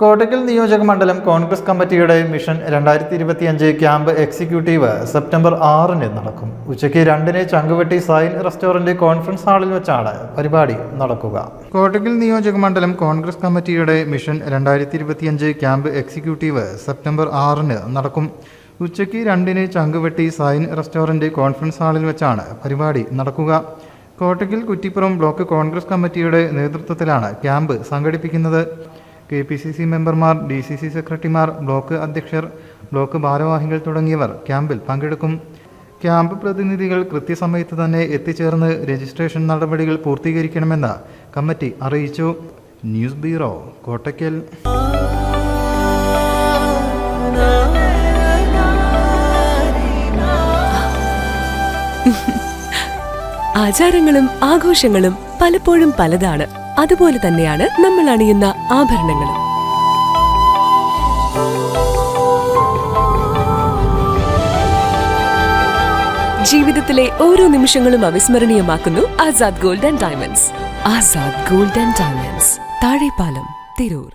കോട്ടക്കൽ നിയോജക മണ്ഡലം കോൺഗ്രസ് കമ്മിറ്റിയുടെ മിഷൻ 2025 ക്യാമ്പ് എക്സിക്യൂട്ടീവ് സെപ്റ്റംബർ 6-ന് നടക്കും. ഉച്ചയ്ക്ക് 2-ന് ചങ്കുവെട്ടി സൈൻ റെസ്റ്റോറന്റ് കോൺഫറൻസ് ഹാളിൽ വെച്ചാണ് പരിപാടി നടക്കുക. കോട്ടക്കൽ നിയോജക മണ്ഡലം കോൺഗ്രസ് കമ്മിറ്റിയുടെ മിഷൻ 2025 ക്യാമ്പ് എക്സിക്യൂട്ടീവ് സെപ്റ്റംബർ 6-ന് നടക്കും. ഉച്ചയ്ക്ക് 2-ന് ചങ്കുവെട്ടി സൈൻ റെസ്റ്റോറന്റ് കോൺഫറൻസ് ഹാളിൽ വെച്ചാണ് പരിപാടി നടക്കുക. കോട്ടക്കൽ കുറ്റിപ്പുറം ബ്ലോക്ക് കോൺഗ്രസ് കമ്മിറ്റിയുടെ നേതൃത്വത്തിലാണ് ക്യാമ്പ് സംഘടിപ്പിക്കുന്നത്. KPCC മെമ്പർമാർ, DCC സെക്രട്ടറിമാർ, ബ്ലോക്ക് അധ്യക്ഷർ, ബ്ലോക്ക് ഭാരവാഹികൾ തുടങ്ങിയവർ ക്യാമ്പിൽ പങ്കെടുക്കും. ക്യാമ്പ് പ്രതിനിധികൾ കൃത്യസമയത്ത് തന്നെ എത്തിച്ചേർന്ന് രജിസ്ട്രേഷൻ നടപടികൾ പൂർത്തീകരിക്കണമെന്ന് കമ്മിറ്റി അറിയിച്ചു. News bureau, Kottakkal. ആചാരങ്ങളും ആഘോഷങ്ങളും പലപ്പോഴും പലതാണ്. അതുപോലെ തന്നെയാണ് നമ്മൾ അണിയുന്ന ആഭരണങ്ങളും. ജീവിതത്തിലെ ഓരോ നിമിഷങ്ങളും അവിസ്മരണീയമാക്കുന്നു Azad gold and diamonds. Azad gold and diamonds, Thazhepalam, Tirur.